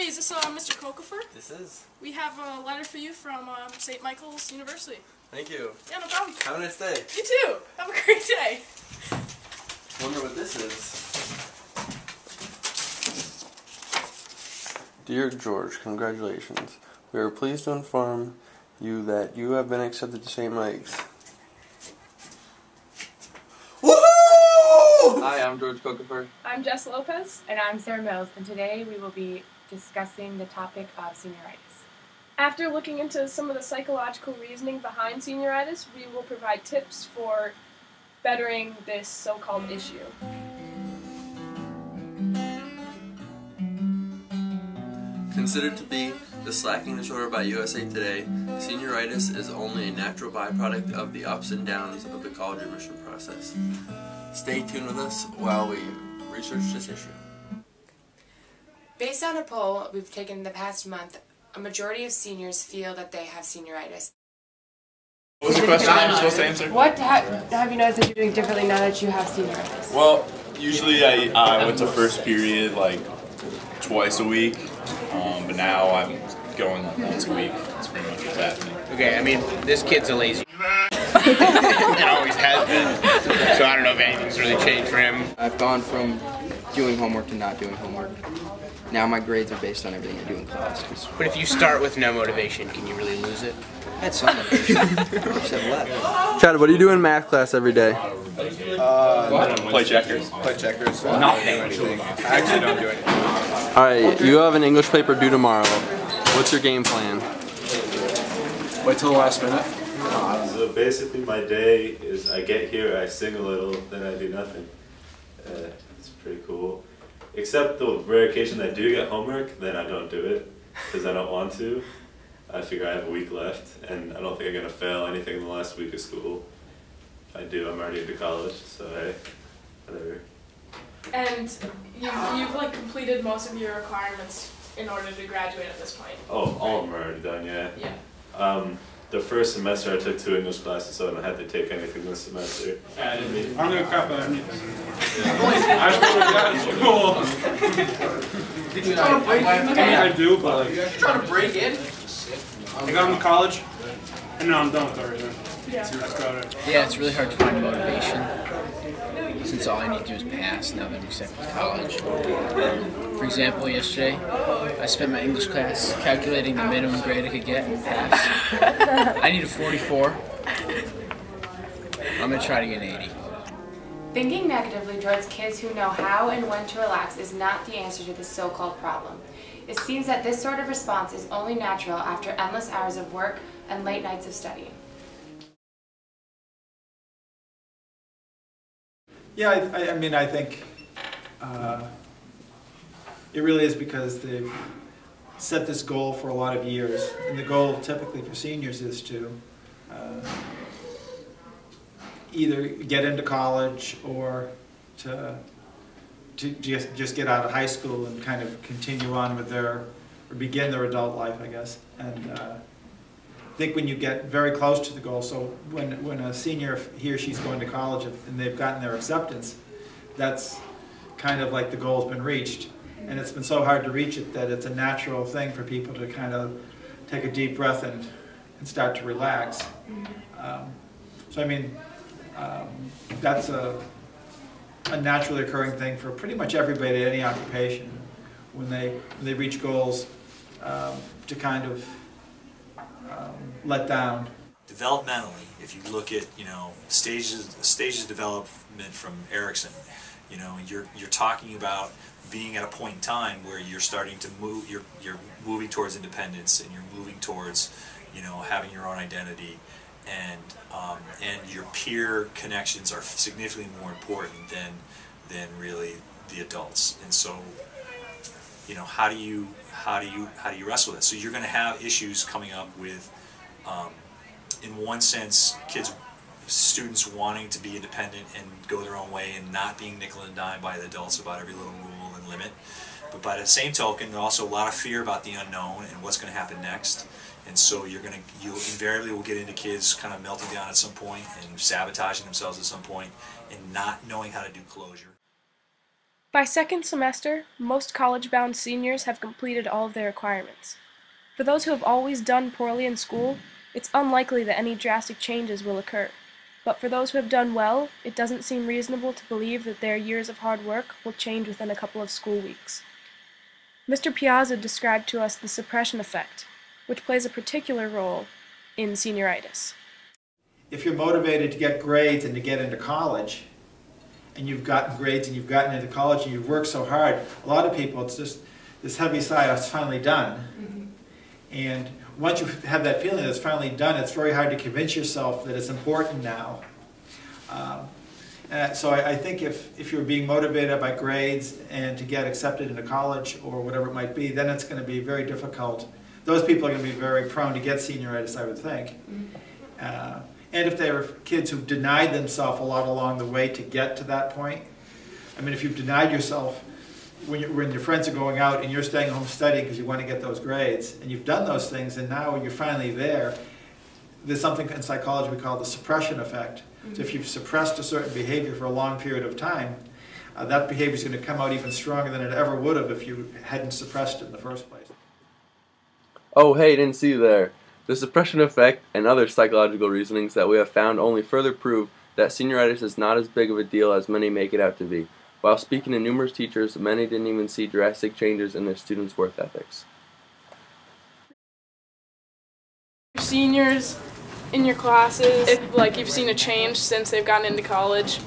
Hey, is this Mr. Kokefer? This is. We have a letter for you from St. Michael's University. Thank you. Yeah, no problem. Have a nice day. You too. Have a great day. Wonder what this is. Dear George, congratulations. We are pleased to inform you that you have been accepted to St. Mike's. Woohoo! Hi, I'm George Kokefer. I'm Jess Lopez. And I'm Sarah Mills, and today we will be discussing the topic of senioritis. After looking into some of the psychological reasoning behind senioritis, we will provide tips for bettering this so-called issue. Considered to be the slacking disorder by USA Today, senioritis is only a natural byproduct of the ups and downs of the college admission process. Stay tuned with us while we research this issue. Based on a poll we've taken in the past month, a majority of seniors feel that they have senioritis. What was the question I'm supposed to answer? What have you noticed that you're doing differently now that you have senioritis? Well, usually I went to first period like twice a week, but now I'm going once a week. That's pretty much what's happening. Okay, I mean, this kid's a lazy. It always has been. So I don't know if anything's really changed for him. I've gone from doing homework to not doing homework. Now my grades are based on everything I do in class. But if you start with no motivation, can you really lose it? That's some motivation. left. Chad, what do you do in math class every day? Play checkers. Play checkers. Nothing. I actually don't do anything. Alright, you have an English paper due tomorrow. What's your game plan? Wait till the last minute. So basically my day is I get here, I sing a little, then I do nothing. It's pretty cool. Except the rare occasion I do get homework, then I don't do it because I don't want to. I figure I have a week left and I don't think I'm going to fail anything in the last week of school. If I do, I'm already into college, so hey, whatever. And you've like completed most of your requirements in order to graduate at this point. Oh, all of them are already done, yeah. Yeah. The first semester I took 2 English classes, so I don't have to take anything this semester. I'm gonna crap on anything. I swear to school. Did you try to break in? I mean, I do, but like. You're trying to break in? I got into college, and now I'm done with everything. Yeah. That's about it. Yeah, it's really hard to find motivation, since all I need to do is pass now that I'm accepted to college. For example, yesterday, I spent my English class calculating the minimum grade I could get and pass. I need a 44. I'm going to try to get an 80. Thinking negatively towards kids who know how and when to relax is not the answer to this so-called problem. It seems that this sort of response is only natural after endless hours of work and late nights of studying. Yeah, I mean, I think it really is because they've set this goal for a lot of years, and the goal typically for seniors is to either get into college or to just get out of high school and kind of continue on with or begin their adult life, I guess. And I think when you get very close to the goal, so when a senior, he or she's going to college and they've gotten their acceptance, that's kind of like the goal's been reached. And it's been so hard to reach it that it's a natural thing for people to kind of take a deep breath and start to relax. So I mean, that's a naturally occurring thing for pretty much everybody at any occupation when they reach goals to kind of let down. Developmentally, if you look at stages of development from Erickson, you're talking about being at a point in time where you're starting to move, you're moving towards independence, and you're moving towards having your own identity, and your peer connections are significantly more important than really the adults. And so how do you wrestle with it? So you're going to have issues coming up with in one sense students wanting to be independent and go their own way and not being nickel and dime by the adults about every little rule and limit. But by the same token, there's also a lot of fear about the unknown and what's going to happen next. And so you invariably will get into kids kind of melting down at some point and sabotaging themselves at some point and not knowing how to do closure. By second semester, most college-bound seniors have completed all of their requirements. For those who have always done poorly in school, it's unlikely that any drastic changes will occur. But for those who have done well, it doesn't seem reasonable to believe that their years of hard work will change within a couple of school weeks. Mr. Piazza described to us the suppression effect, which plays a particular role in senioritis. If you're motivated to get grades and to get into college, and you've gotten grades and you've gotten into college and you've worked so hard, a lot of people, it's just this heavy sigh, it's finally done. Mm-hmm. And once you have that feeling that it's finally done, it's very hard to convince yourself that it's important now. So I think if you're being motivated by grades and to get accepted into college or whatever it might be, then it's going to be very difficult. Those people are going to be very prone to get senioritis, I would think. Mm-hmm. And if they're kids who've denied themselves a lot along the way to get to that point, I mean, if you've denied yourself when your friends are going out and you're staying home studying because you want to get those grades, and you've done those things, and now you're finally there, there's something in psychology we call the suppression effect. Mm-hmm. So if you've suppressed a certain behavior for a long period of time, that behavior is going to come out even stronger than it ever would have if you hadn't suppressed it in the first place. Oh, hey, didn't see you there. The suppression effect and other psychological reasonings that we have found only further prove that senioritis is not as big of a deal as many make it out to be. While speaking to numerous teachers, many didn't even see drastic changes in their students' work ethics. Seniors in your classes, if you've seen a change since they've gotten into college,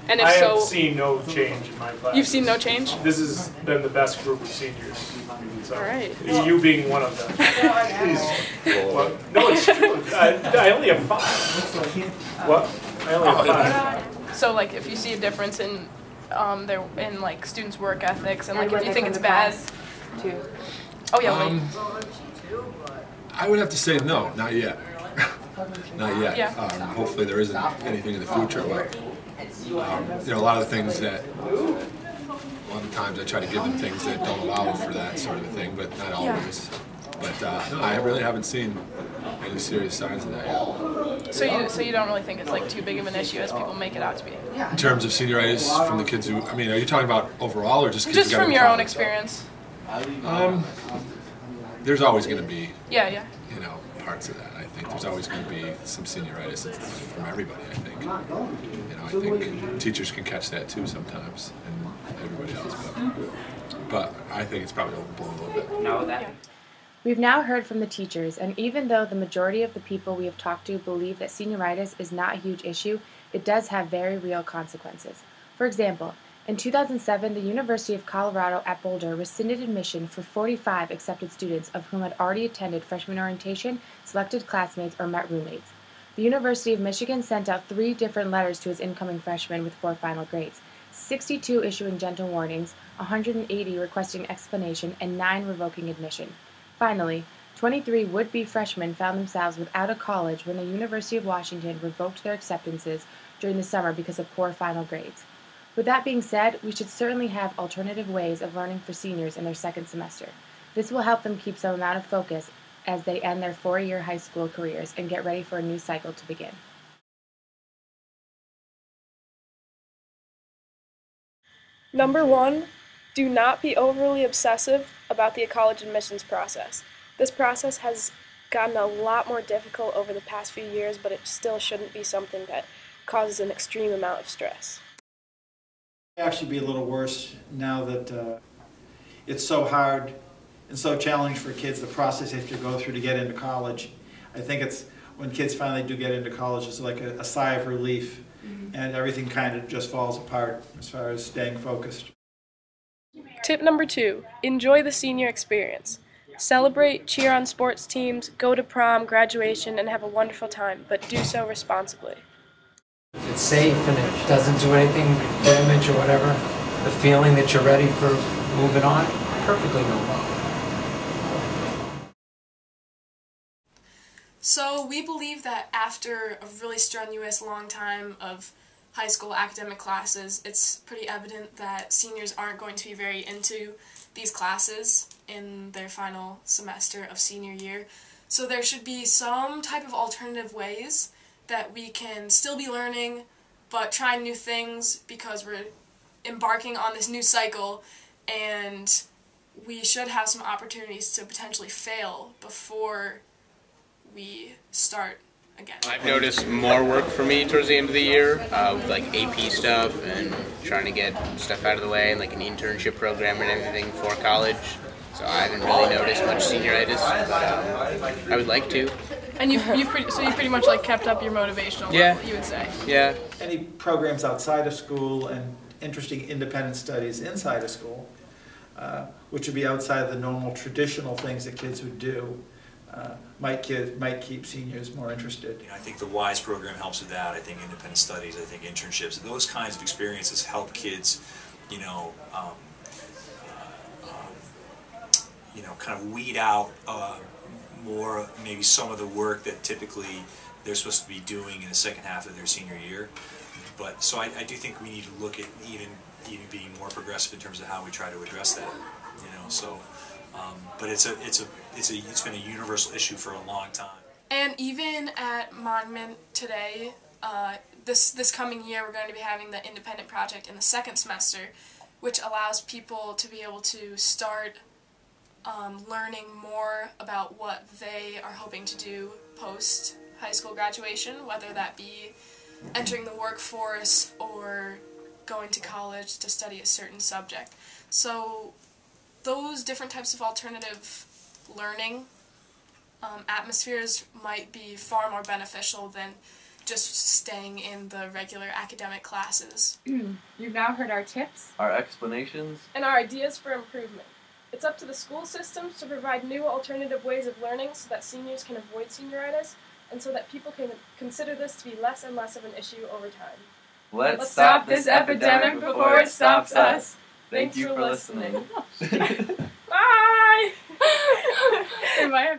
and if I so, have seen no change in my class. You've seen no change? This has been the best group of seniors. So, all right. You being one of them. Well, no, it's true. I only have 5. What? I only have 5. So if you see a difference in students' work ethics and if you think it's bad. Too. Oh yeah. I would have to say no, not yet. Not yet. Yeah. Hopefully there isn't anything in the future, but a lot of the things that, a lot of times I try to give them things that don't allow for that sort of thing, but not always. But no, I really haven't seen any serious signs of that yet. So you don't really think it's too big of an issue as people make it out to be? In terms of senioritis from the kids who, are you talking about overall or just kids who got from into your own college? experience. There's always going to be, yeah. parts of that. I think there's always going to be some senioritis from everybody, I think. I think teachers can catch that too sometimes, and everybody else, but I think it's probably overblown a little bit. We've now heard from the teachers, and even though the majority of the people we have talked to believe that senioritis is not a huge issue, it does have very real consequences. For example, in 2007, the University of Colorado at Boulder rescinded admission for 45 accepted students of whom had already attended freshman orientation, selected classmates, or met roommates. The University of Michigan sent out 3 different letters to its incoming freshmen with poor final grades, 62 issuing gentle warnings, 180 requesting explanation, and 9 revoking admission. Finally, 23 would-be freshmen found themselves without a college when the University of Washington revoked their acceptances during the summer because of poor final grades. With that being said, we should certainly have alternative ways of learning for seniors in their second semester. This will help them keep some amount of focus as they end their 4-year high school careers and get ready for a new cycle to begin. Number 1, do not be overly obsessive about the college admissions process. This process has gotten a lot more difficult over the past few years, but it still shouldn't be something that causes an extreme amount of stress. Actually be a little worse now that it's so hard and so challenging for kids, the process they have to go through to get into college. I think it's when kids finally do get into college, it's like a sigh of relief, and everything kind of just falls apart as far as staying focused. Tip number 2, enjoy the senior experience. Celebrate, cheer on sports teams, go to prom, graduation, and have a wonderful time, but do so responsibly. If it's safe and it doesn't do anything damage or whatever, the feeling that you're ready for moving on, perfectly normal. So we believe that after a really strenuous long time of high school academic classes, it's pretty evident that seniors aren't going to be very into these classes in their final semester of senior year. So there should be some type of alternative ways that we can still be learning but try new things because we're embarking on this new cycle, and we should have some opportunities to potentially fail before we start again. I've noticed more work for me towards the end of the year with like AP stuff and trying to get stuff out of the way and like an internship program and everything for college. So I haven't really noticed much senioritis, but I would like to. And you've pretty much like kept up your motivational level, you would say. Yeah. Any programs outside of school and interesting independent studies inside of school, which would be outside the normal traditional things that kids would do, might keep seniors more interested. You know, I think the WISE program helps with that. I think independent studies, I think internships, those kinds of experiences help kids, kind of weed out more maybe some of the work that typically they're supposed to be doing in the second half of their senior year. But so I do think we need to look at even being more progressive in terms of how we try to address that. So but it's been a universal issue for a long time. And even at Monument today, this coming year, we're going to be having the independent project in the second semester, which allows people to be able to start learning more about what they are hoping to do post high school graduation, whether that be entering the workforce or going to college to study a certain subject. So those different types of alternative learning atmospheres might be far more beneficial than just staying in the regular academic classes. You've now heard our tips, our explanations, and our ideas for improvement. It's up to the school systems to provide new alternative ways of learning so that seniors can avoid senioritis, and so that people can consider this to be less and less of an issue over time. Let's stop this epidemic before it stops us. Thank you for listening. Bye! Am I